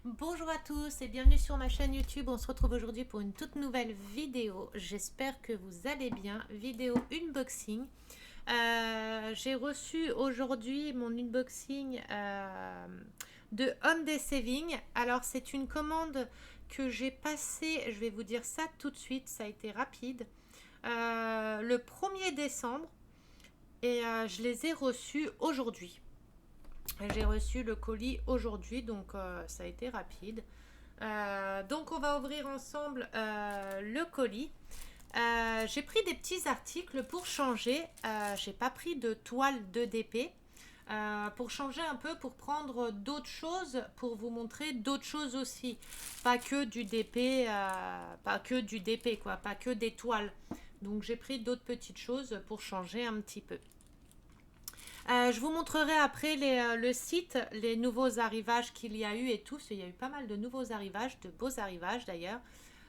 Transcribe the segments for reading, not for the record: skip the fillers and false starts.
Bonjour à tous et bienvenue sur ma chaîne YouTube. On se retrouve aujourd'hui pour une toute nouvelle vidéo. J'espère que vous allez bien. Vidéo unboxing. J'ai reçu aujourd'hui mon unboxing de Hyundai Saving. Alors c'est une commande que j'ai passée, je vais vous dire ça tout de suite, ça a été rapide. Le 1er décembre et je les ai reçus aujourd'hui. J'ai reçu le colis aujourd'hui, donc ça a été rapide. Donc on va ouvrir ensemble le colis. J'ai pris des petits articles pour changer. J'ai pas pris de toile 2DP. Pour changer un peu, pour prendre d'autres choses, pour vous montrer d'autres choses aussi. Pas que du DP, pas que du DP quoi, pas que des toiles. Donc j'ai pris d'autres petites choses pour changer un petit peu. Je vous montrerai après le site, les nouveaux arrivages qu'il y a eu et tout. Il y a eu pas mal de nouveaux arrivages, de beaux arrivages d'ailleurs.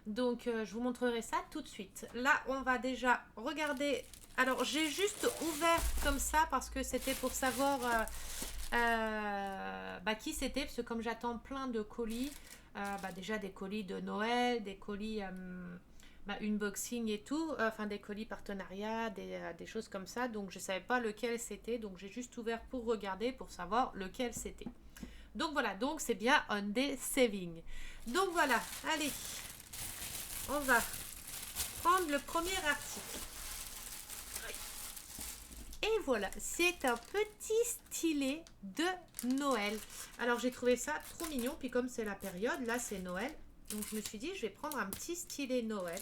Donc je vous montrerai ça tout de suite. Là, on va déjà regarder. Alors, j'ai juste ouvert comme ça parce que c'était pour savoir qui c'était. Parce que comme j'attends plein de colis, déjà des colis de Noël, des colis unboxing et tout, enfin des colis partenariats, des choses comme ça. Donc je savais pas lequel c'était, donc j'ai juste ouvert pour regarder, pour savoir lequel c'était. Donc voilà, donc c'est bien Hyundai Saving. Donc voilà, allez, on va prendre le premier article. Et voilà, c'est un petit stylet de Noël. Alors j'ai trouvé ça trop mignon, puis comme c'est la période, là c'est Noël, donc je me suis dit je vais prendre un petit stylet Noël.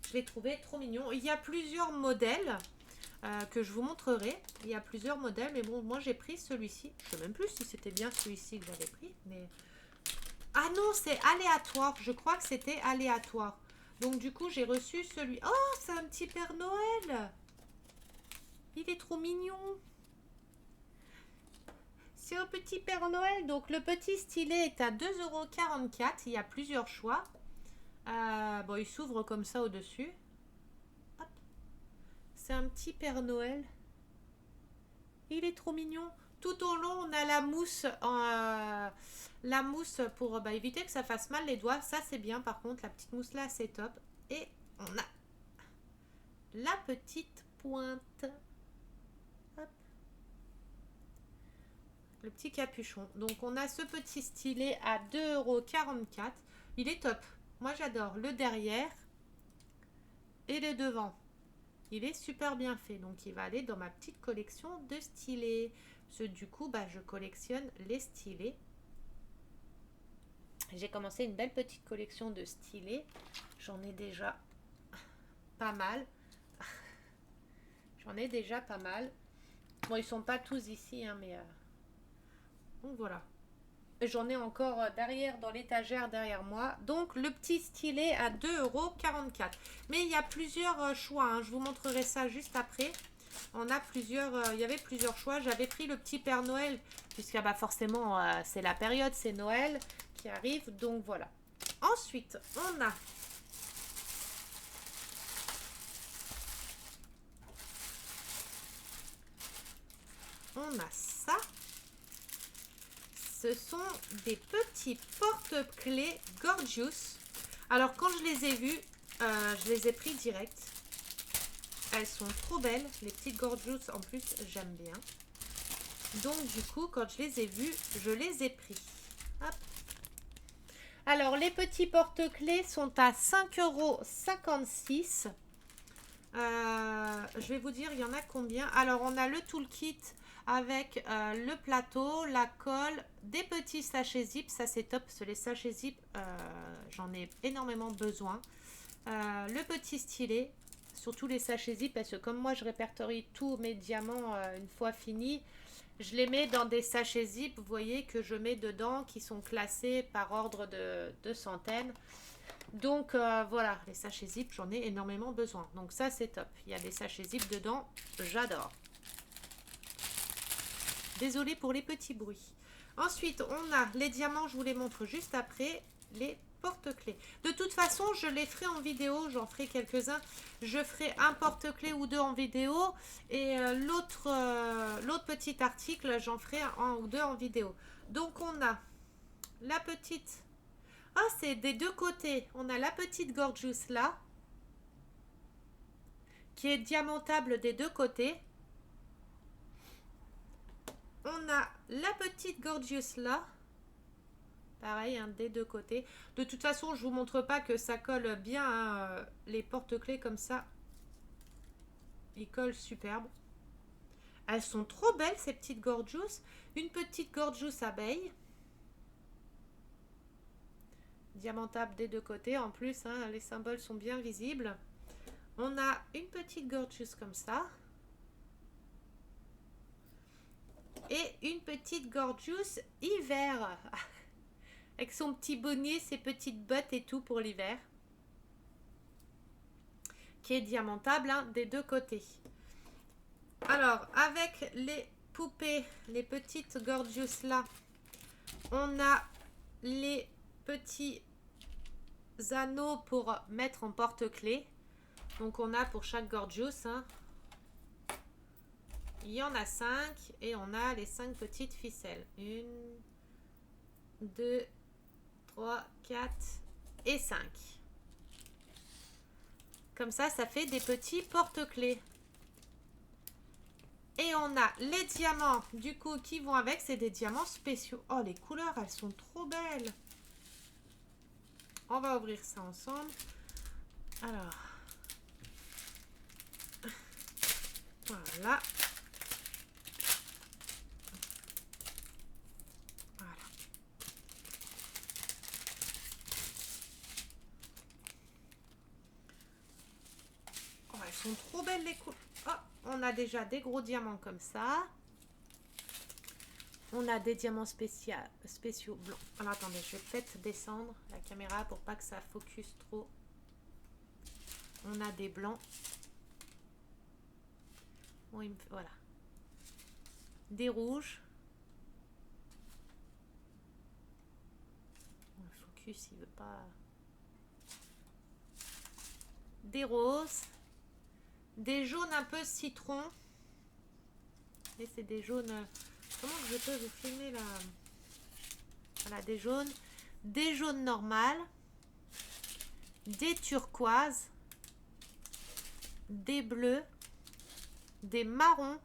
Je l'ai trouvé trop mignon. Il y a plusieurs modèles que je vous montrerai. Il y a plusieurs modèles, mais bon, moi j'ai pris celui-ci. Je ne sais même plus si c'était bien celui-ci que j'avais pris, mais... Ah non, c'est aléatoire. Je crois que c'était aléatoire. Donc du coup, j'ai reçu celui... Oh, c'est un petit Père Noël. Il est trop mignon. C'est un petit Père Noël. Donc le petit stylet est à 2,44 €. Il y a plusieurs choix. Bon, il s'ouvre comme ça au-dessus. Hop. C'est un petit Père Noël. Il est trop mignon. Tout au long, on a la mousse pour éviter que ça fasse mal les doigts. Ça, c'est bien. Par contre, la petite mousse là, c'est top. Et on a la petite pointe. Hop. Le petit capuchon. Donc, on a ce petit stylet à 2,44 €. Il est top. Moi, j'adore le derrière et le devant. Il est super bien fait, donc il va aller dans ma petite collection de stylets. Parce que du coup, je collectionne les stylets. J'ai commencé une belle petite collection de stylets. J'en ai déjà pas mal. J'en ai déjà pas mal. Bon, ils sont pas tous ici, hein, mais... Donc voilà. J'en ai encore derrière dans l'étagère derrière moi. Donc le petit stylet à 2,44 €. Mais il y a plusieurs choix, hein. Je vous montrerai ça juste après. On a plusieurs, il y avait plusieurs choix. J'avais pris le petit Père Noël, puisque forcément c'est la période, c'est Noël qui arrive. Donc voilà. Ensuite, on a ça. Ce sont des petits porte-clés Gorgeous. Alors quand je les ai vus, je les ai pris direct. Elles sont trop belles. Les petites Gorgeous en plus, j'aime bien. Donc du coup, quand je les ai vus, je les ai pris. Hop. Alors les petits porte-clés sont à 5,56 €. Je vais vous dire, il y en a combien. Alors on a le toolkit avec le plateau, la colle, des petits sachets zip. Ça c'est top parce que les sachets zip, j'en ai énormément besoin. Le petit stylet, surtout les sachets zip parce que comme moi je répertorie tous mes diamants une fois finis, je les mets dans des sachets zip, vous voyez, que je mets dedans, qui sont classés par ordre de centaines. Donc voilà, les sachets zip, j'en ai énormément besoin. Donc ça, c'est top. Il y a des sachets zip dedans, j'adore. Désolée pour les petits bruits. Ensuite, on a les diamants, je vous les montre juste après, les porte-clés. De toute façon, je les ferai en vidéo, j'en ferai quelques-uns. Je ferai un porte-clés ou deux en vidéo et l'autre petit article, j'en ferai un ou deux en vidéo. Donc, on a la petite. Ah, c'est des deux côtés. On a la petite Gorgeous là, qui est diamantable des deux côtés. On a la petite Gorgeous là. Pareil, hein, des deux côtés. De toute façon, je vous montre pas que ça colle bien, hein, les porte-clés comme ça. Ils collent superbe. Elles sont trop belles, ces petites Gorgeous. Une petite Gorgeous abeille. Diamantable des deux côtés. En plus, hein, les symboles sont bien visibles. On a une petite Gorgeous comme ça. Et une petite Gorgeous hiver. Avec son petit bonnet, ses petites bottes et tout pour l'hiver. Qui est diamantable, hein, des deux côtés. Alors, avec les poupées, les petites Gorgeous là, on a les petits anneaux pour mettre en porte-clés. Donc, on a pour chaque Gorgeous, hein, il y en a 5 et on a les 5 petites ficelles. 1, 2, 3, 4 et 5. Comme ça, ça fait des petits porte-clés. Et on a les diamants, du coup, qui vont avec. C'est des diamants spéciaux. Oh, les couleurs, elles sont trop belles. On va ouvrir ça ensemble. Alors. Voilà. Voilà. Oh, elles sont trop belles, les couleurs. Oh, on a déjà des gros diamants comme ça. On a des diamants spéciaux blancs. Alors attendez, je vais peut-être descendre la caméra pour pas que ça focus trop. On a des blancs. Bon, voilà. Des rouges. Le focus, il veut pas. Des roses. Des jaunes un peu citron. Et c'est des jaunes. Comment je peux vous filmer là? Voilà, des jaunes normales, des turquoises, des bleus, des marrons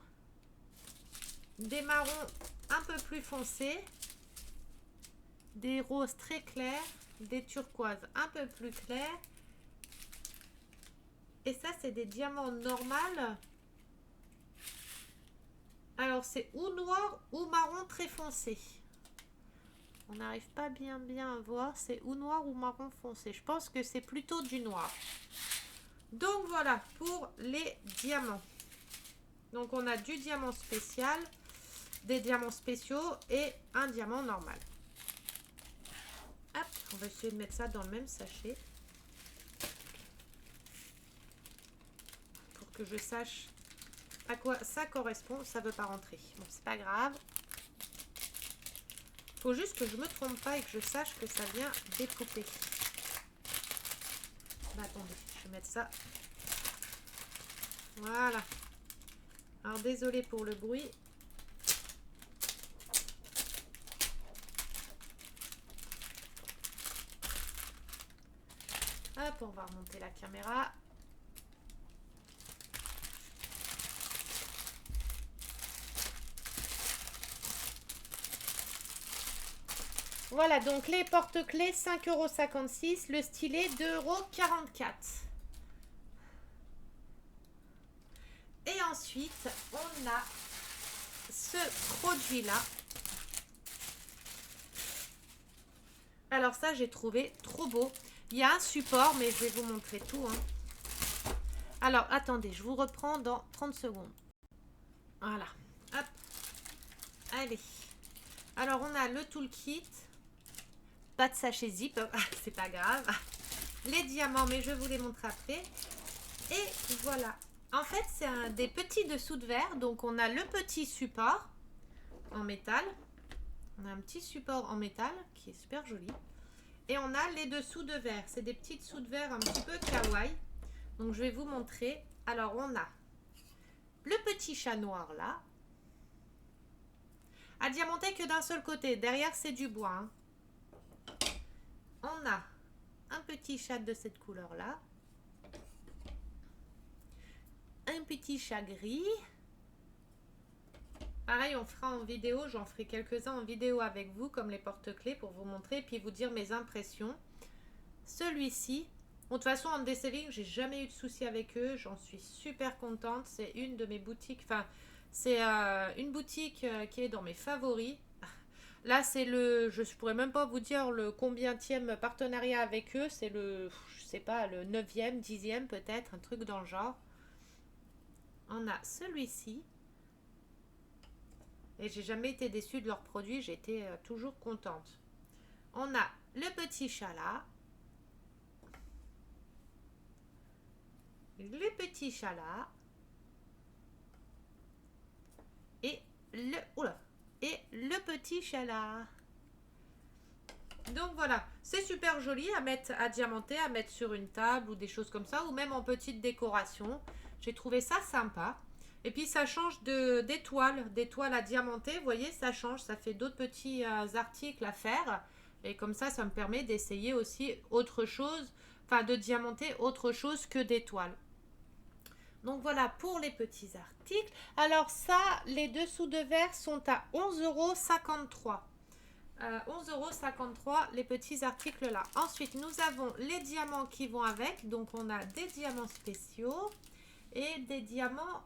un peu plus foncés, des roses très clairs, des turquoises un peu plus clairs. Et ça, c'est des diamants normaux. Alors, c'est ou noir ou marron très foncé. On n'arrive pas bien à voir. C'est ou noir ou marron foncé. Je pense que c'est plutôt du noir. Donc, voilà pour les diamants. Donc, on a du diamant spécial, des diamants spéciaux et un diamant normal. Hop, on va essayer de mettre ça dans le même sachet. Pour que je sache à quoi ça correspond. Ça ne veut pas rentrer. Bon, c'est pas grave. Faut juste que je me trompe pas et que je sache que ça vient des poupées. Bah, attendez, je vais mettre ça. Voilà. Alors, désolé pour le bruit. Hop, on va remonter la caméra. Voilà, donc les porte-clés, 5,56 €. Le stylet, 2,44 €. Et ensuite, on a ce produit-là. Alors ça, j'ai trouvé trop beau. Il y a un support, mais je vais vous montrer tout, hein. Alors, attendez, je vous reprends dans 30 secondes. Voilà. Hop. Allez. Alors, on a le toolkit. Pas de sachet zip, c'est pas grave. Les diamants, mais je vous les montre après. Et voilà. En fait, c'est des petits dessous de verre. Donc, on a le petit support en métal. On a un petit support en métal qui est super joli. Et on a les dessous de verre. C'est des petits dessous de verre un petit peu kawaii. Donc, je vais vous montrer. Alors, on a le petit chat noir là. À diamanter que d'un seul côté. Derrière, c'est du bois, hein. On a un petit chat de cette couleur-là. Un petit chat gris. Pareil, on fera en vidéo, j'en ferai quelques-uns en vidéo avec vous, comme les porte-clés, pour vous montrer et puis vous dire mes impressions. Celui-ci, bon, de toute façon, en décelling, j'ai jamais eu de soucis avec eux, j'en suis super contente. C'est une de mes boutiques, enfin, c'est une boutique qui est dans mes favoris. Là, c'est je pourrais même pas vous dire le combienième partenariat avec eux, c'est je sais pas, le 9e, 10e peut-être, un truc dans le genre. On a celui-ci. Et j'ai jamais été déçue de leurs produits, j'ai été toujours contente. On a le petit chat là. Le petit chat là. Et le petit chat là. Donc voilà, c'est super joli à mettre, à diamanter, à mettre sur une table ou des choses comme ça, ou même en petite décoration. J'ai trouvé ça sympa. Et puis ça change d'étoiles à diamanter. Vous voyez, ça change, ça fait d'autres petits articles à faire. Et comme ça me permet d'essayer aussi autre chose, enfin de diamanter autre chose que d'étoiles. Donc voilà pour les petits articles. Alors ça, les dessous de verre sont à 11,53 €. 11,53 € les petits articles là. Ensuite, nous avons les diamants qui vont avec. Donc on a des diamants spéciaux et des diamants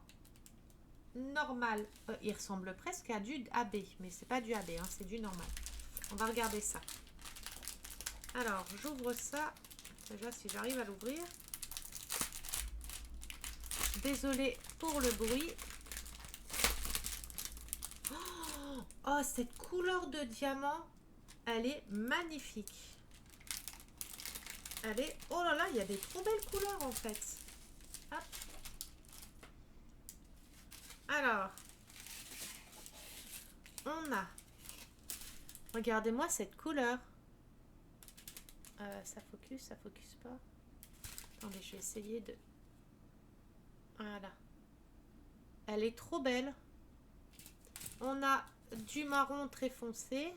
normal. Il ressemble presque à du AB, mais c'est pas du AB, hein, c'est du normal. On va regarder ça. Alors, j'ouvre ça. Déjà, si j'arrive à l'ouvrir. Désolée pour le bruit. Oh, cette couleur de diamant, elle est magnifique. Elle est... Oh là là, il y a des trop belles couleurs en fait. Hop. Alors, on a... Regardez-moi cette couleur. Ça focus pas. Attendez, je vais essayer de... Voilà. Elle est trop belle. On a du marron très foncé.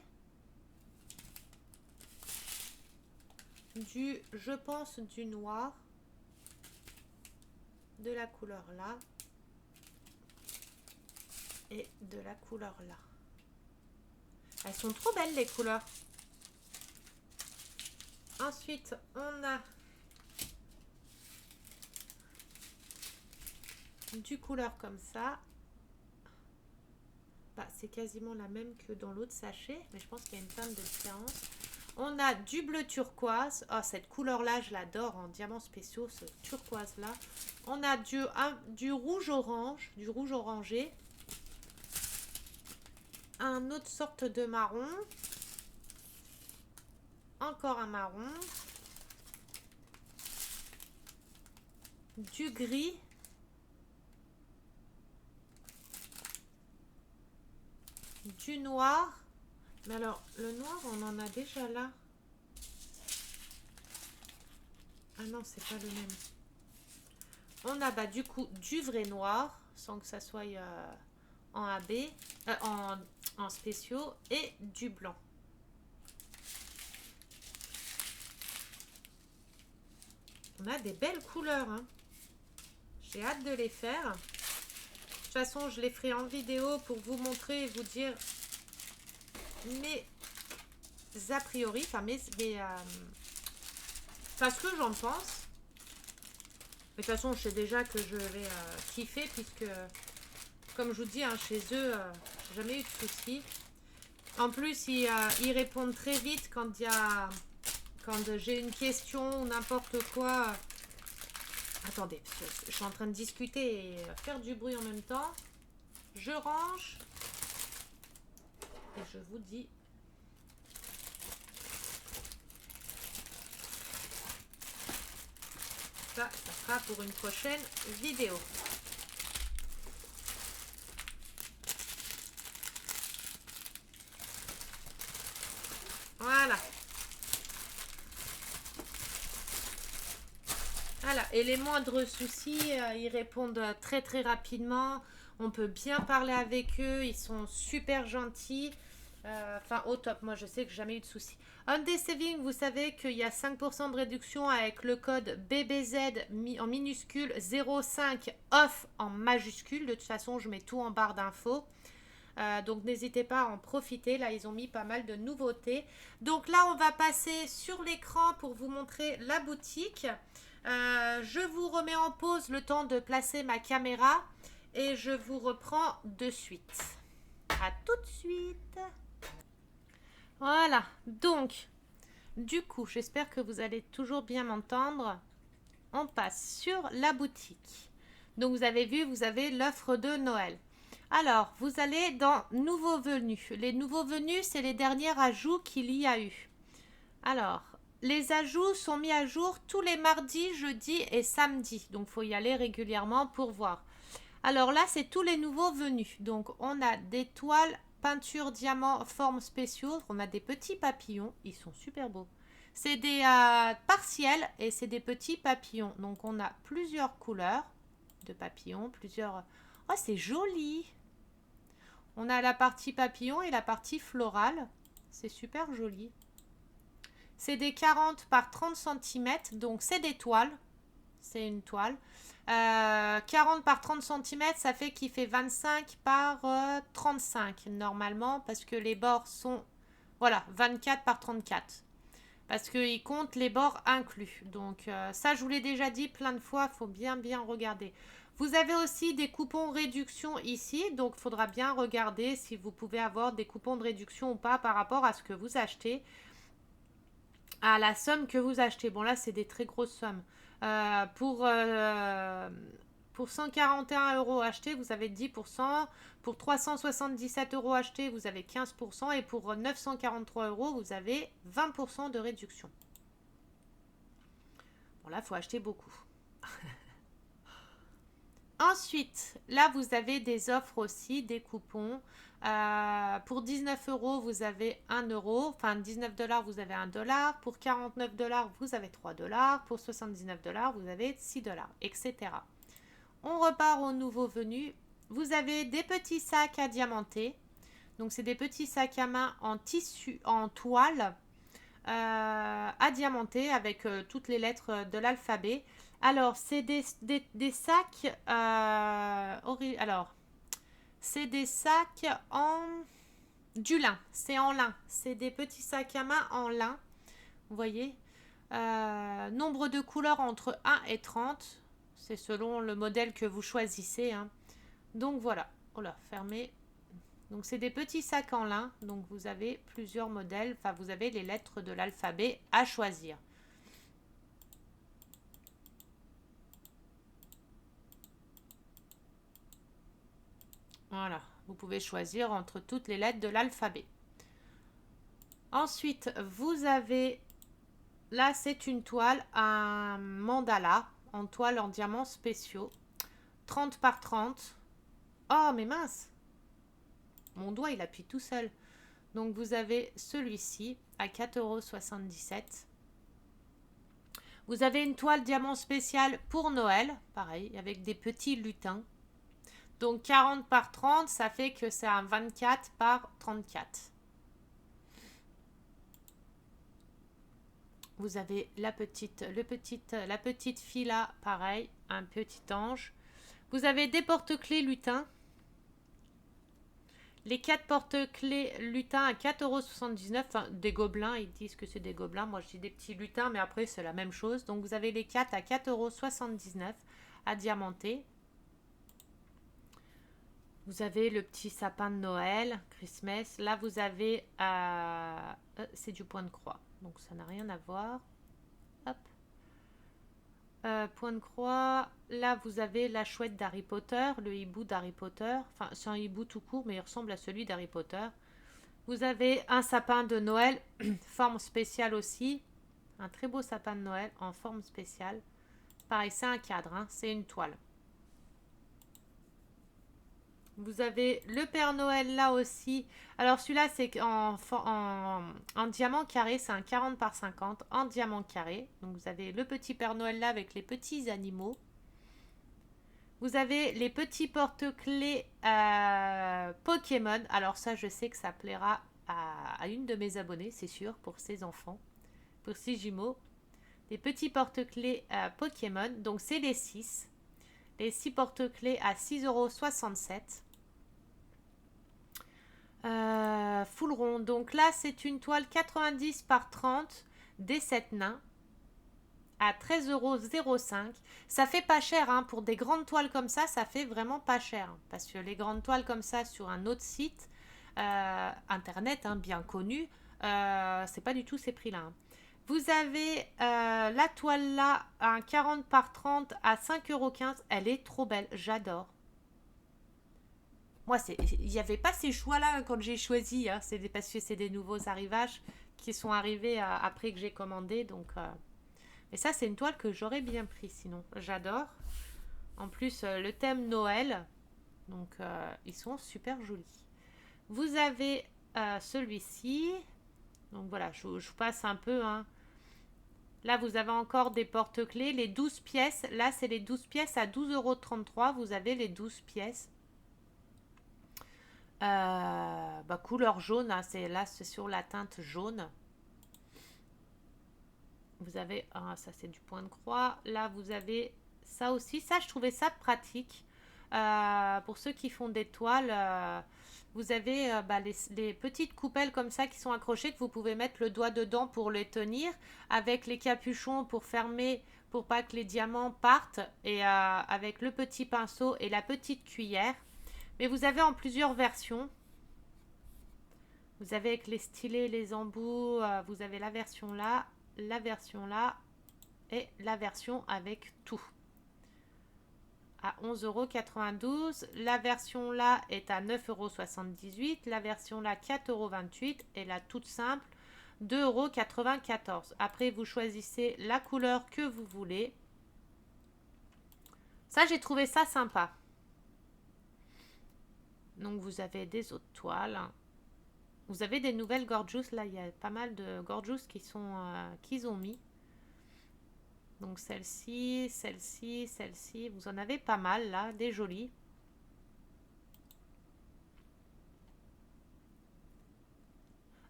Je pense, du noir. De la couleur là. Et de la couleur là. Elles sont trop belles les couleurs. Ensuite, on a du couleur comme ça. Bah, c'est quasiment la même que dans l'autre sachet, mais je pense qu'il y a une teinte de différence. On a du bleu turquoise. Oh, cette couleur-là, je l'adore en diamants spéciaux, ce turquoise-là. On a du rouge orange, du rouge orangé. Un autre sorte de marron. Encore un marron. Du gris. Du noir. Mais alors, le noir, on en a déjà là. Ah non, c'est pas le même. On a bah, du coup du vrai noir, sans que ça soit en AB, en spéciaux, et du blanc. On a des belles couleurs. Hein. J'ai hâte de les faire. De toute façon, je les ferai en vidéo pour vous montrer et vous dire mes a priori, enfin ce que j'en pense. Mais de toute façon, je sais déjà que je vais kiffer puisque, comme je vous dis, hein, chez eux, j'ai jamais eu de soucis. En plus, ils répondent très vite quand j'ai une question ou n'importe quoi. Attendez, je suis en train de discuter et faire du bruit en même temps. Je range. Et je vous dis... Ça sera pour une prochaine vidéo. Voilà. Voilà. Et les moindres soucis, ils répondent très très rapidement. On peut bien parler avec eux. Ils sont super gentils. Enfin, au top, moi je sais que j'ai jamais eu de soucis. On Day Saving, vous savez qu'il y a 5% de réduction avec le code BBZ en minuscule 05 off en majuscule. De toute façon, je mets tout en barre d'infos. Donc n'hésitez pas à en profiter. Là, ils ont mis pas mal de nouveautés. Donc là, on va passer sur l'écran pour vous montrer la boutique. Je vous remets en pause le temps de placer ma caméra et je vous reprends de suite. À tout de suite. Voilà, donc, du coup, j'espère que vous allez toujours bien m'entendre. On passe sur la boutique. Donc, vous avez vu, vous avez l'offre de Noël. Alors, vous allez dans Nouveaux venus. Les nouveaux venus, c'est les derniers ajouts qu'il y a eu. Alors, les ajouts sont mis à jour tous les mardis, jeudis et samedis. Donc, il faut y aller régulièrement pour voir. Alors là, c'est tous les nouveaux venus. Donc, on a des toiles peinture diamant formes spéciaux. On a des petits papillons. Ils sont super beaux. C'est des partiels et c'est des petits papillons. Donc, on a plusieurs couleurs de papillons. Plusieurs... Oh, c'est joli! On a la partie papillon et la partie florale. C'est super joli. C'est des 40 par 30 cm. Donc, c'est des toiles. C'est une toile. 40 par 30 cm, ça fait qu'il fait 25 par 35 normalement parce que les bords sont, voilà, 24 par 34. Parce qu'il compte les bords inclus. Donc ça, je vous l'ai déjà dit plein de fois, il faut bien regarder. Vous avez aussi des coupons réduction ici, donc il faudra bien regarder si vous pouvez avoir des coupons de réduction ou pas par rapport à ce que vous achetez, à la somme que vous achetez. Bon là, c'est des très grosses sommes. Pour 141 euros achetés, vous avez 10%. Pour 377 euros achetés, vous avez 15%. Et pour 943 euros, vous avez 20% de réduction. Bon, là, il faut acheter beaucoup. Ensuite, là, vous avez des offres aussi, des coupons. Pour 19 euros, vous avez 1 euro. Enfin, 19 $, vous avez 1 $. Pour 49 $, vous avez 3 $. Pour 79 $, vous avez 6 $, etc. On repart au nouveau venu. Vous avez des petits sacs à diamanter. Donc, c'est des petits sacs à main en tissu, en toile, à diamanter avec toutes les lettres de l'alphabet. Alors, c'est des sacs... alors, c'est des sacs en... du lin. C'est en lin. C'est des petits sacs à main en lin. Vous voyez, nombre de couleurs entre 1 et 30. C'est selon le modèle que vous choisissez. Hein. Donc, voilà. Oh là, fermé. Donc, c'est des petits sacs en lin. Donc, vous avez plusieurs modèles. Enfin, vous avez les lettres de l'alphabet à choisir. Voilà, vous pouvez choisir entre toutes les lettres de l'alphabet. Ensuite, vous avez, là c'est une toile, un mandala en toile en diamants spéciaux. 30 par 30. Oh mais mince, mon doigt il appuie tout seul. Donc vous avez celui-ci à 4,77 €. Vous avez une toile diamant spéciale pour Noël, pareil, avec des petits lutins. Donc 40 par 30, ça fait que c'est un 24 par 34. Vous avez la petite fila, pareil, un petit ange. Vous avez des porte-clés lutins. Les 4 porte-clés lutins à 4,79 €. Enfin, des gobelins, ils disent que c'est des gobelins. Moi, je dis des petits lutins, mais après, c'est la même chose. Donc, vous avez les 4 à 4,79 € à diamanter. Vous avez le petit sapin de Noël, Christmas. Là, vous avez... c'est du point de croix. Donc, ça n'a rien à voir. Hop. Point de croix. Là, vous avez la chouette d'Harry Potter, le hibou d'Harry Potter. Enfin, c'est un hibou tout court, mais il ressemble à celui d'Harry Potter. Vous avez un sapin de Noël, forme spéciale aussi. Un très beau sapin de Noël en forme spéciale. Pareil, c'est un cadre, hein, c'est une toile. Vous avez le Père Noël là aussi. Alors celui-là, c'est en diamant carré. C'est un 40 par 50 en diamant carré. Donc vous avez le petit Père Noël là avec les petits animaux. Vous avez les petits porte-clés Pokémon. Alors ça, je sais que ça plaira à une de mes abonnées, c'est sûr, pour ses enfants, pour ses jumeaux. Des petits porte-clés Pokémon. Donc, c'est les 6. Les 6 porte-clés à 6,67 €. Full rond. Donc là, c'est une toile 90 par 30 des 7 nains à 13,05 €. Ça fait pas cher, hein. Pour des grandes toiles comme ça fait vraiment pas cher. Parce que les grandes toiles comme ça sur un autre site, internet, hein, bien connu, c'est pas du tout ces prix-là, hein. Vous avez la toile là, un 40 par 30 à 5,15 €. Elle est trop belle, j'adore. Moi, il n'y avait pas ces choix-là quand j'ai choisi, hein. C'est parce que c'est des nouveaux arrivages qui sont arrivés après que j'ai commandé. Donc, et ça, c'est une toile que j'aurais bien pris sinon. J'adore. En plus, le thème Noël. Donc, ils sont super jolis. Vous avez celui-ci. Donc voilà, je vous passe un peu, hein. Là, vous avez encore des porte-clés. Les 12 pièces. Là, c'est les 12 pièces à 12,33 €. Vous avez les 12 pièces. Couleur jaune, hein, là c'est sur la teinte jaune. Vous avez, ça c'est du point de croix. Là vous avez ça aussi. Ça, je trouvais ça pratique. Pour ceux qui font des toiles, vous avez les petites coupelles comme ça qui sont accrochées, que vous pouvez mettre le doigt dedans pour les tenir, avec les capuchons pour fermer, pour pas que les diamants partent, et avec le petit pinceau et la petite cuillère. Mais vous avez en plusieurs versions. Vous avez avec les stylets, les embouts, vous avez la version là et la version avec tout. À 11,92 €. La version là est à 9,78 €. La version là 4,28 € et la toute simple 2,94 €. Après, vous choisissez la couleur que vous voulez. Ça, j'ai trouvé ça sympa. Donc, vous avez des autres toiles. Vous avez des nouvelles Gorgeous. Là, il y a pas mal de Gorgeous qu'ils ont mis. Donc, celle-ci, celle-ci, celle-ci. Vous en avez pas mal, là. Des jolies.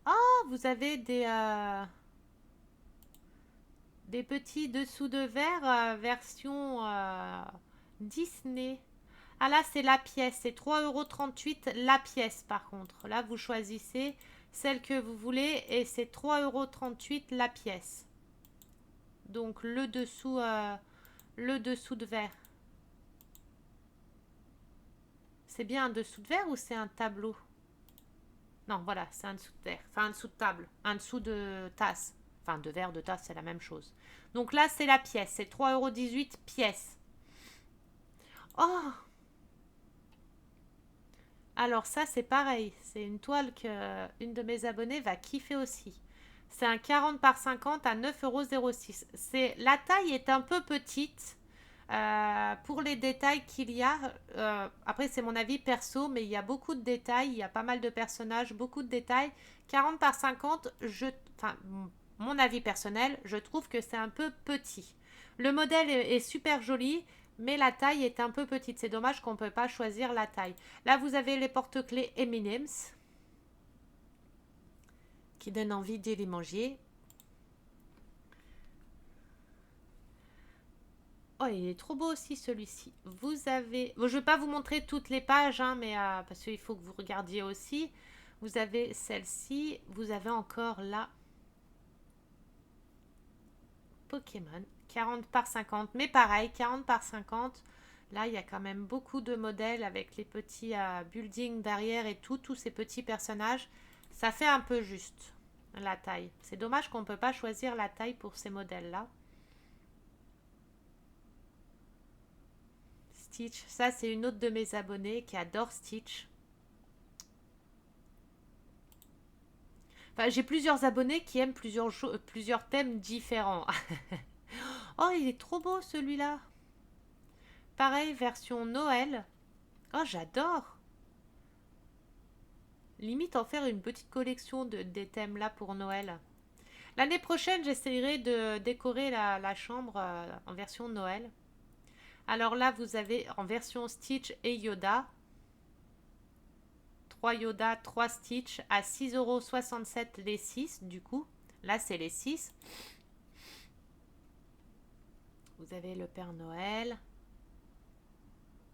Ah, vous avez des petits dessous de verre version Disney. Ah là, c'est la pièce. C'est 3,38 € la pièce, par contre. Là, vous choisissez celle que vous voulez et c'est 3,38 € la pièce. Donc, le dessous de verre. C'est bien un dessous de verre ou c'est un tableau? Non, voilà, c'est un dessous de verre. Enfin, un dessous de table. Un dessous de tasse. Enfin, de verre, de tasse, c'est la même chose. Donc là, c'est la pièce. C'est 3,18 € pièce. Oh! Alors ça, c'est pareil. C'est une toile que une de mes abonnées va kiffer aussi. C'est un 40 par 50 à 9,06 €. La taille est un peu petite pour les détails qu'il y a. Après, c'est mon avis perso, mais il y a beaucoup de détails. Il y a pas mal de personnages, beaucoup de détails. 40 par 50, mon avis personnel, je trouve que c'est un peu petit. Le modèle est super joli, mais la taille est un peu petite. C'est dommage qu'on ne peut pas choisir la taille. Là, vous avez les porte-clés M&M's qui donnent envie de les manger. Oh, il est trop beau aussi celui-ci. Vous avez... Bon, je ne vais pas vous montrer toutes les pages, hein, mais parce qu'il faut que vous regardiez aussi. Vous avez celle-ci. Vous avez encore là Pokémon. 40 par 50. Mais pareil, 40 par 50. Là, il y a quand même beaucoup de modèles avec les petits buildings derrière et tout. Tous ces petits personnages. Ça fait un peu juste la taille. C'est dommage qu'on ne peut pas choisir la taille pour ces modèles-là. Stitch, ça c'est une autre de mes abonnées qui adore Stitch. Enfin, j'ai plusieurs abonnés qui aiment plusieurs thèmes différents. Oh, il est trop beau celui-là. Pareil, version Noël. Oh, j'adore. Limite en faire une petite collection des thèmes là pour Noël. L'année prochaine, j'essaierai de décorer la chambre en version Noël. Alors là, vous avez en version Stitch et Yoda. 3 Yoda, 3 Stitch à 6,67 € les 6 du coup. Là, c'est les 6. Vous avez le Père Noël,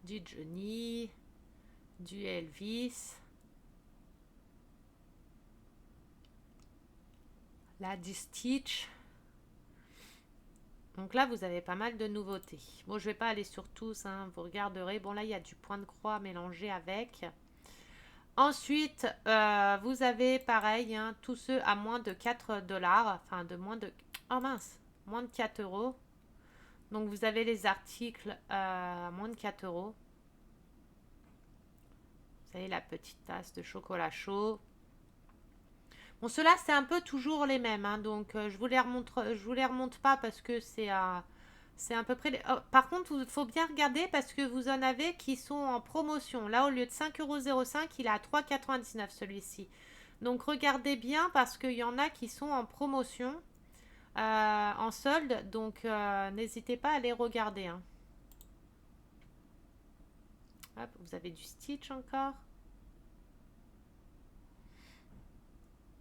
du Johnny, du Elvis, là du Stitch. Donc là, vous avez pas mal de nouveautés. Bon, je vais pas aller sur tous, hein, vous regarderez. Bon, là, il y a du point de croix mélangé avec. Ensuite, vous avez pareil, hein, tous ceux à moins de 4 $, enfin de moins de... Oh mince, moins de 4 €. Donc vous avez les articles à moins de 4 €. Vous avez la petite tasse de chocolat chaud. Bon, ceux-là, c'est un peu toujours les mêmes, hein, donc je vous les remonte pas parce que c'est à peu près... Oh, par contre, il faut bien regarder parce que vous en avez qui sont en promotion. Là, au lieu de 5,05 €, il est à 3,99 € celui-ci. Donc, regardez bien parce qu'il y en a qui sont en promotion, en solde. Donc, n'hésitez pas à les regarder, hein. Hop, vous avez du Stitch encore.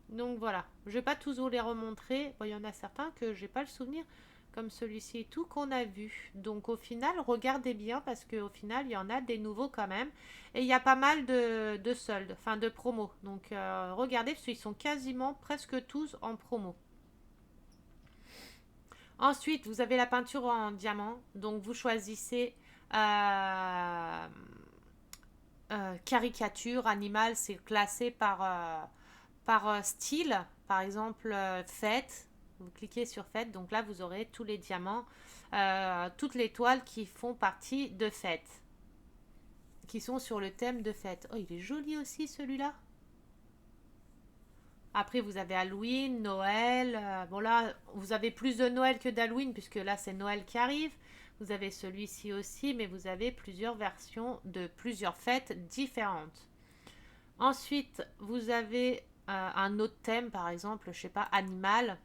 Donc voilà, je vais pas tous vous les remontrer. Bon, il y en a certains que j'ai pas le souvenir, comme celui-ci et tout, qu'on a vu. Donc au final, regardez bien parce qu'au final, il y en a des nouveaux quand même. Et il y a pas mal de soldes, enfin de promos. Donc regardez parce qu'ils sont quasiment presque tous en promo. Ensuite, vous avez la peinture en diamant. Donc vous choisissez caricature, animal, c'est classé par style, par exemple fête, vous cliquez sur fête, donc là vous aurez tous les diamants, toutes les toiles qui font partie de fête, qui sont sur le thème de fête. Oh, il est joli aussi celui-là. Après vous avez Halloween, Noël, bon là vous avez plus de Noël que d'Halloween puisque là c'est Noël qui arrive. Vous avez celui-ci aussi, mais vous avez plusieurs versions de plusieurs fêtes différentes. Ensuite, vous avez un autre thème, par exemple, je sais pas, animal.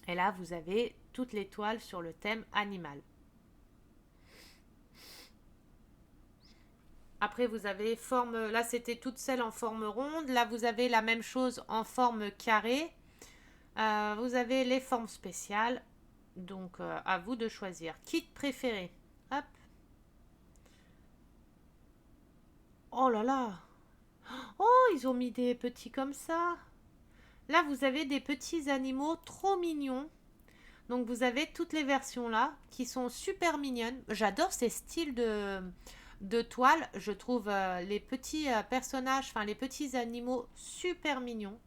Et là, vous avez toutes les toiles sur le thème animal. Après, vous avez forme, là c'était toutes celles en forme ronde. Là, vous avez la même chose en forme carrée. Vous avez les formes spéciales. Donc, à vous de choisir. Kit préféré. Hop. Oh là là. Oh, ils ont mis des petits comme ça. Là, vous avez des petits animaux trop mignons. Donc, vous avez toutes les versions là qui sont super mignonnes. J'adore ces styles de toile. Je trouve les petits personnages, enfin les petits animaux super mignons.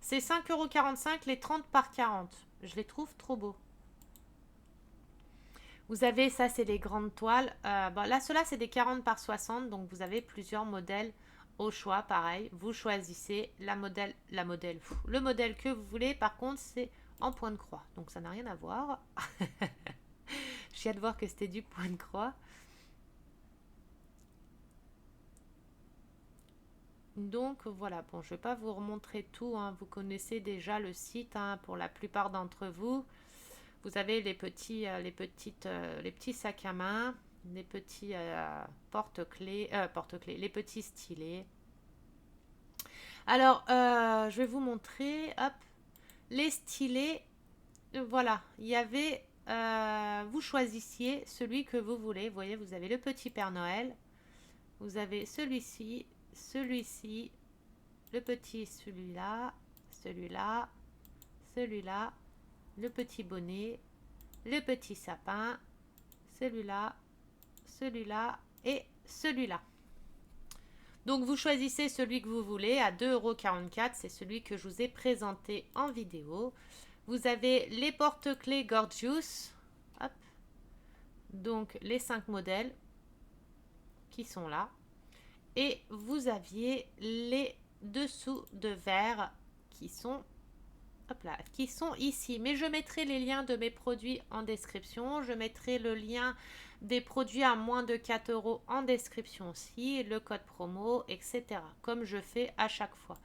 C'est 5,45 € les 30 par 40. Je les trouve trop beaux. Vous avez, ça c'est les grandes toiles. Bon, là, ceux-là, c'est des 40 par 60. Donc, vous avez plusieurs modèles au choix. Pareil, vous choisissez le modèle que vous voulez. Par contre, c'est en point de croix. Donc, ça n'a rien à voir. Je viens de voir que c'était du point de croix. Donc, voilà. Bon, je ne vais pas vous remontrer tout, hein. Vous connaissez déjà le site, hein, pour la plupart d'entre vous. Vous avez les petits sacs à main, les petits porte-clés, les petits stylets. Alors, je vais vous montrer, hop, les stylets. Voilà, il y avait, vous choisissiez celui que vous voulez. Vous voyez, vous avez le petit Père Noël, vous avez celui-ci, celui-ci, le petit, celui-là, celui-là, celui-là, le petit bonnet, le petit sapin, celui-là, celui-là et celui-là. Donc vous choisissez celui que vous voulez à 2,44 €. C'est celui que je vous ai présenté en vidéo. Vous avez les porte-clés Gorgeous. Hop. Donc les 5 modèles qui sont là. Et vous aviez les dessous de verre qui sont... Hop là, qui sont ici. Mais je mettrai les liens de mes produits en description. Je mettrai le lien des produits à moins de 4 € en description aussi. Le code promo, etc. Comme je fais à chaque fois.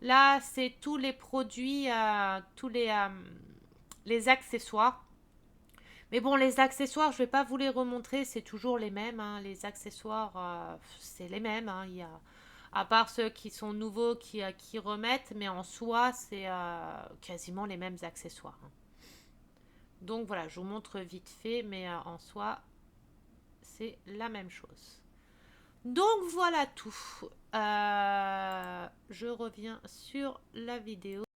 Là, c'est tous les produits, tous les accessoires. Mais bon, les accessoires, je ne vais pas vous les remontrer. C'est toujours les mêmes, hein. Les accessoires, c'est les mêmes, hein. Il y a... À part ceux qui sont nouveaux qui remettent, mais en soi, c'est quasiment les mêmes accessoires, hein. Donc voilà, je vous montre vite fait, mais en soi, c'est la même chose. Donc voilà tout. Je reviens sur la vidéo.